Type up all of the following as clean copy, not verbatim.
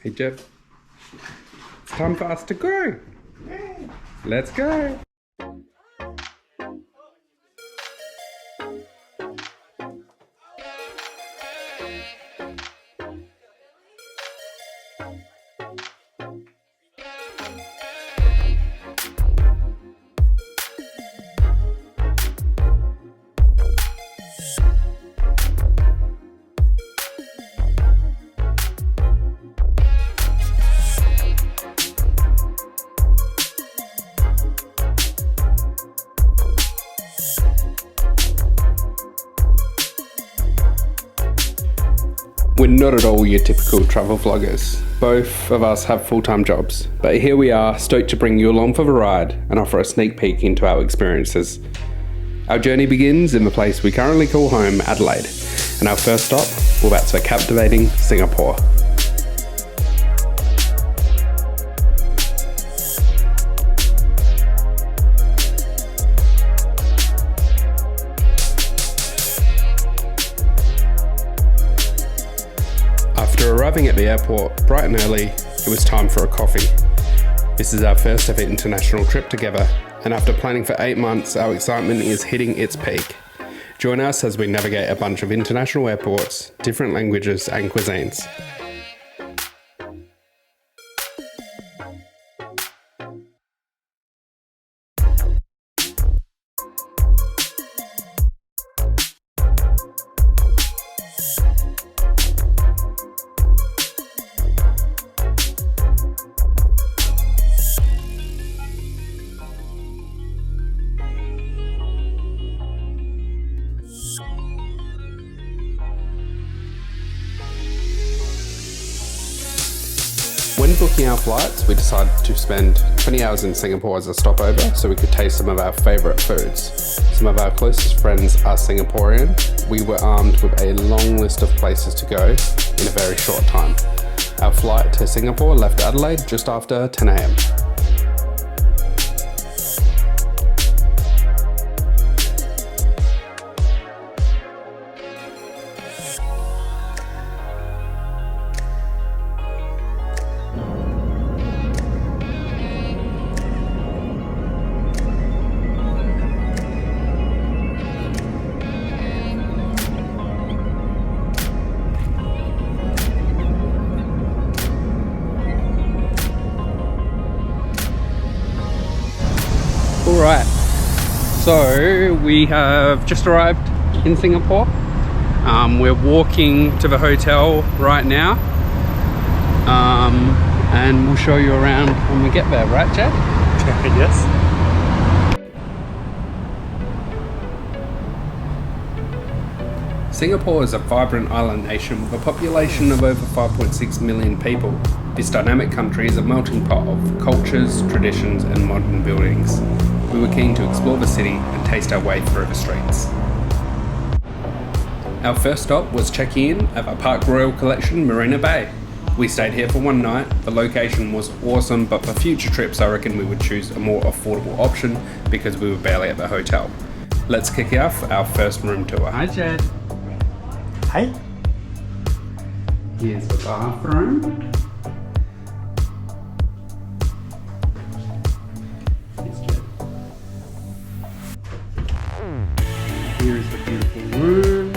Hey Jeff, it's time for us to go. Let's go. We're not at all your typical travel vloggers. Both of us have full-time jobs, but here we are, stoked to bring you along for the ride and offer a sneak peek into our experiences. Our journey begins in the place we currently call home, Adelaide, and our first stop will be to captivating Singapore. After arriving at the airport bright and early, it was time for a coffee. This is our first ever international trip together, and after planning for 8 months, our excitement is hitting its peak. Join us as we navigate a bunch of international airports, different languages and cuisines. When booking our flights, we decided to spend 20 hours in Singapore as a stopover so we could taste some of our favourite foods. Some of our closest friends are Singaporean. We were armed with a long list of places to go in a very short time. Our flight to Singapore left Adelaide just after 10 AM. Alright, so we have just arrived in Singapore. We're walking to the hotel right now, and we'll show you around when we get there, right Chad? Yes. Singapore is a vibrant island nation with a population of over 5.6 million people. This dynamic country is a melting pot of cultures, traditions and modern buildings. We were keen to explore the city and taste our way through the streets. Our first stop was checking in at the Park Royal Collection, Marina Bay. We stayed here for one night. The location was awesome, but for future trips I reckon we would choose a more affordable option because we were barely at the hotel. Let's kick off our first room tour. Hi Chad. Hi. Here's the bathroom. Here's the beautiful room.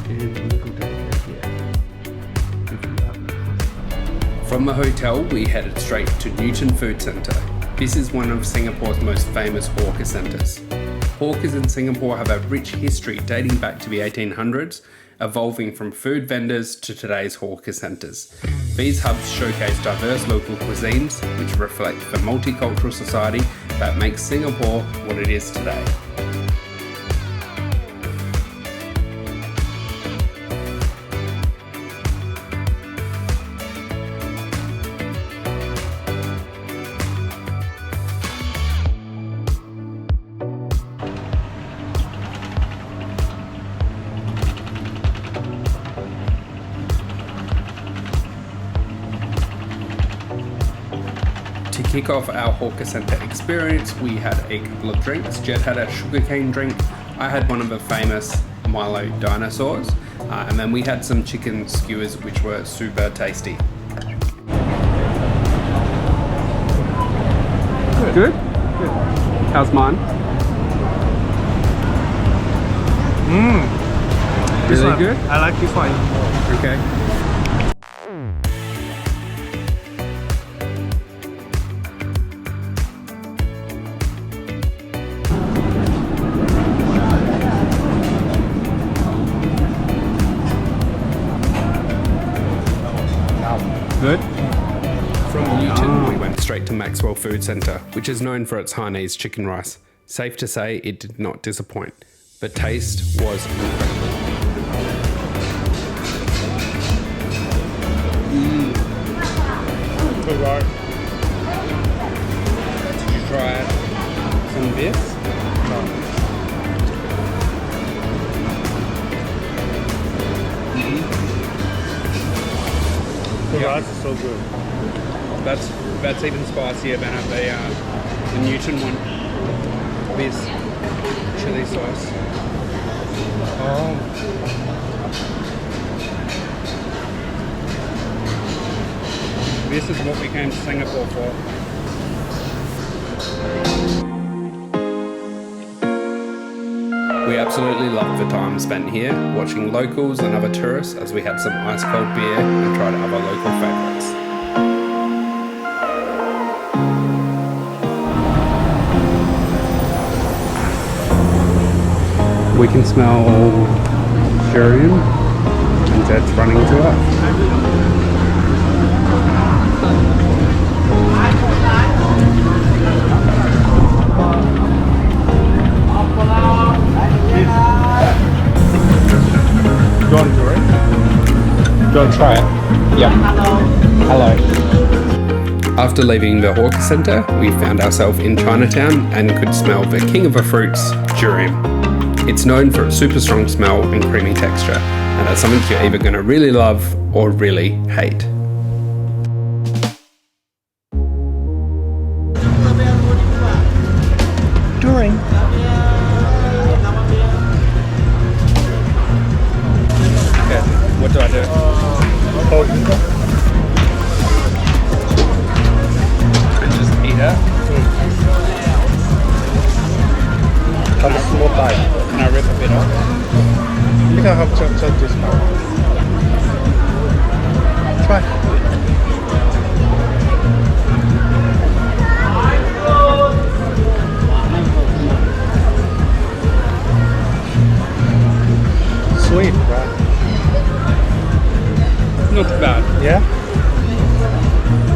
And look at that here. From the hotel, we headed straight to Newton Food Centre. This is one of Singapore's most famous hawker centres. Hawkers in Singapore have a rich history dating back to the 1800s, evolving from food vendors to today's hawker centres. These hubs showcase diverse local cuisines, which reflect the multicultural society that makes Singapore what it is today. To kick off our hawker centre experience, we had a couple of drinks. Jed had a sugarcane drink. I had one of the famous Milo dinosaurs. And then we had some chicken skewers which were super tasty. Good? Good. How's mine? This Really one, good? I like this one more. Okay. Good. From Newton, we went straight to Maxwell Food Centre, which is known for its Hainanese chicken rice. Safe to say, it did not disappoint. The taste was incredible. Good, right? Did you try some of this? The Yeah. rice is so good. That's even spicier than the Newton one. This chili sauce. Oh. This is what we came to Singapore for. We absolutely loved the time spent here, watching locals and other tourists as we had some ice cold beer and tried other local favourites. We can smell durian and Zed's running to us. Do you want to do it? Do you want to try it? Yeah. Hello. After leaving the hawker centre, we found ourselves in Chinatown and could smell the king of the fruits, durian. It's known for its super strong smell and creamy texture, and it's something you're either going to really love or really hate. Durian. Okay, what do I do? Oh, And just eat it? have a small bite. Can I rip a bit off? You can have just this one. Try. Sweet, right? Not too bad. Yeah?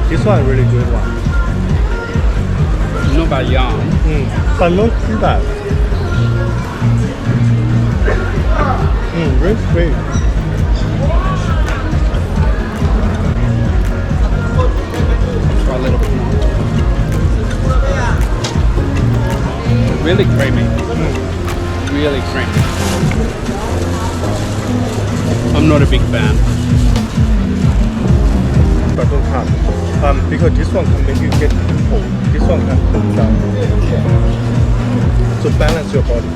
This one really good one. Not bad yarn. But not too bad. Really sweet. Try a little bit more. Really creamy. Really creamy. I'm not a big fan. But don't have. Because this one can make you get cold. This one can cool down. So balance your body.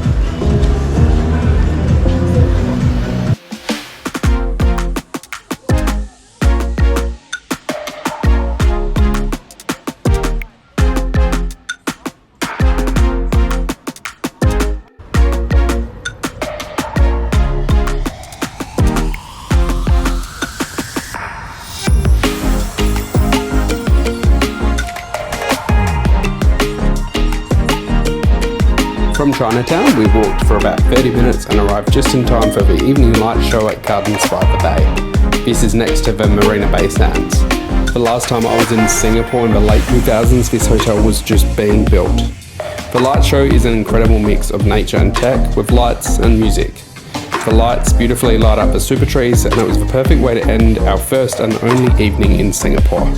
From Chinatown, we walked for about 30 minutes and arrived just in time for the evening light show at Gardens by the Bay. This is next to the Marina Bay Sands. The last time I was in Singapore in the late 2000s, this hotel was just being built. The light show is an incredible mix of nature and tech with lights and music. The lights beautifully light up the super trees, and it was the perfect way to end our first and only evening in Singapore.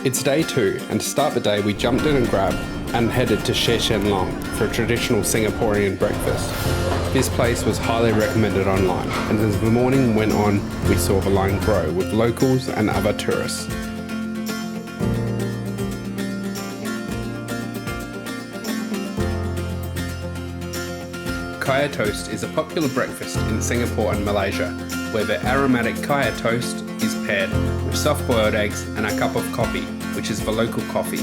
It's day 2, and to start the day we jumped in a grab and headed to She Shen Long for a traditional Singaporean breakfast. This place was highly recommended online, and as the morning went on we saw the line grow with locals and other tourists. Kaya Toast is a popular breakfast in Singapore and Malaysia, where the aromatic Kaya Toast is paired with soft-boiled eggs and a cup of kopi, which is the local coffee.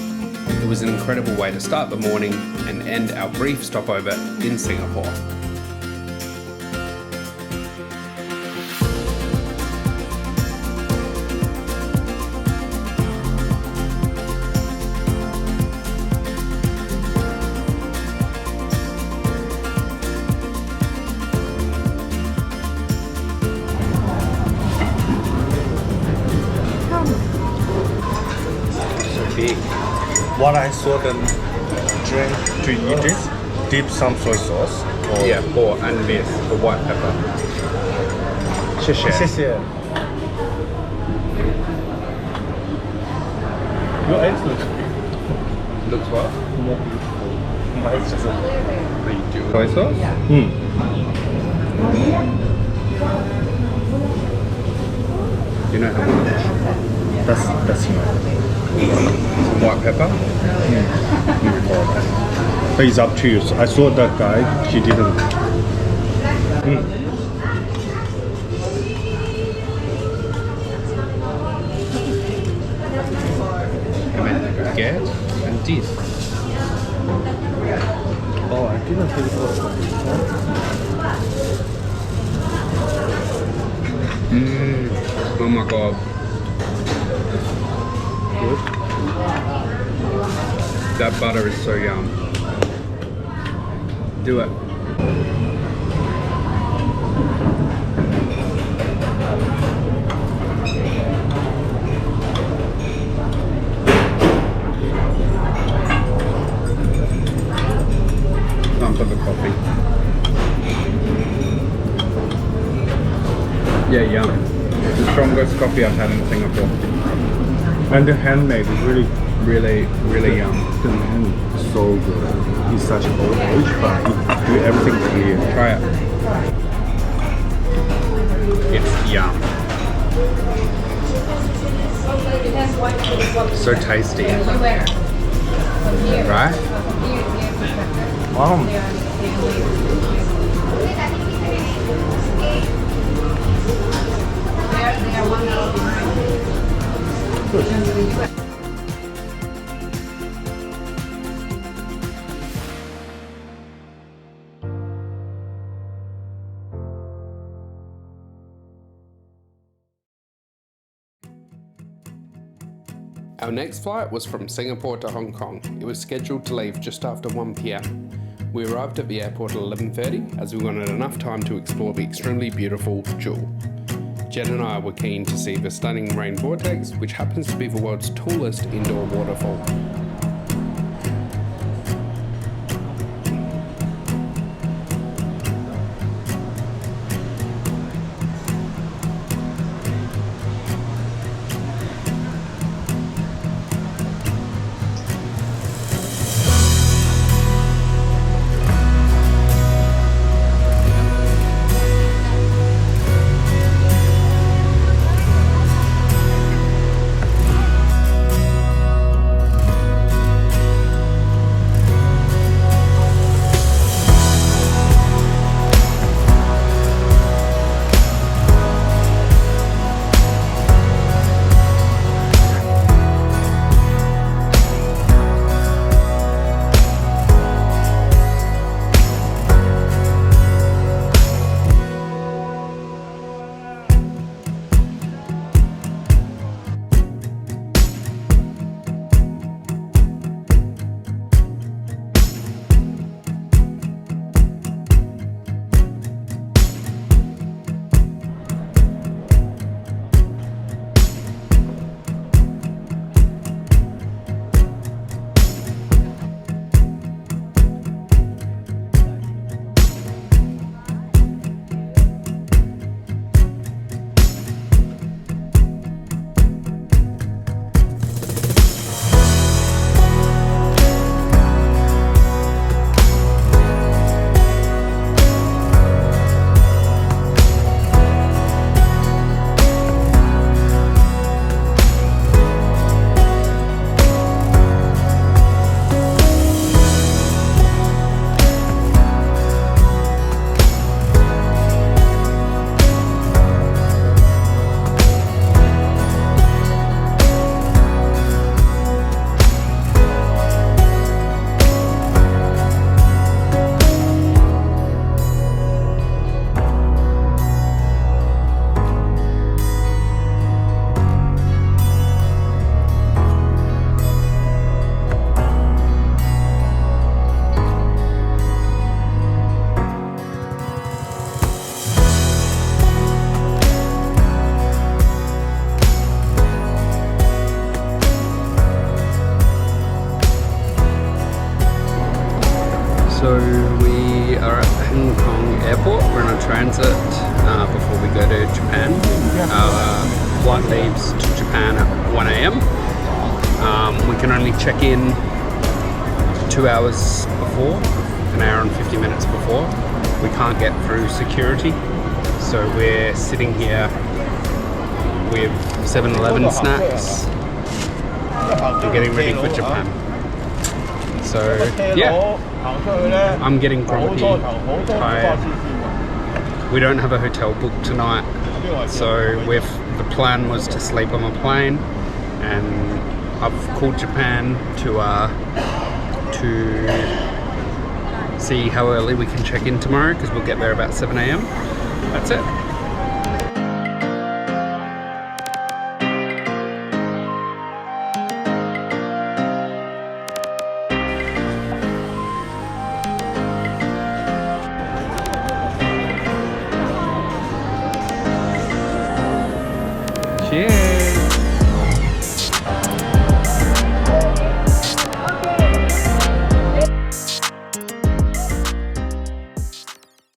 It was an incredible way to start the morning and end our brief stopover in Singapore. Big. What I saw them drink to eat this, dip some soy sauce. Or Yeah, or unmixed for white pepper. 谢谢。谢谢。Your eggs look Looks what? more beautiful. Mine's just Soy sauce? You know how much? That's enough. Some white pepper? But it's up to you. So I saw that guy, he didn't. And then baguette and this. Oh, I didn't taste it. Oh my god. Good. That butter is so yum. Do it. Time for the coffee. Yeah, yum. The strongest coffee I've had in Singapore. And the handmade is really, Really yum. the man is so good. He's such an old age, but he do everything clear. Try it. It's yum. So tasty. Right? Wow. Our next flight was from Singapore to Hong Kong. It was scheduled to leave just after 1 p.m. We arrived at the airport at 11:30 as we wanted enough time to explore the extremely beautiful Jewel. Jen and I were keen to see the stunning rain vortex, which happens to be the world's tallest indoor waterfall. So we are at Hong Kong Airport. We're on a transit before we go to Japan. Our flight leaves to Japan at 1 a.m. We can only check in 2 hours before, an hour and 50 minutes before. We can't get through security. So we're sitting here with 7-Eleven snacks and getting ready for Japan. So yeah, I'm getting grumpy, tired. We don't have a hotel booked tonight, so the plan was to sleep on the plane, and I've called Japan to see how early we can check in tomorrow, because we'll get there about 7 a.m. That's it.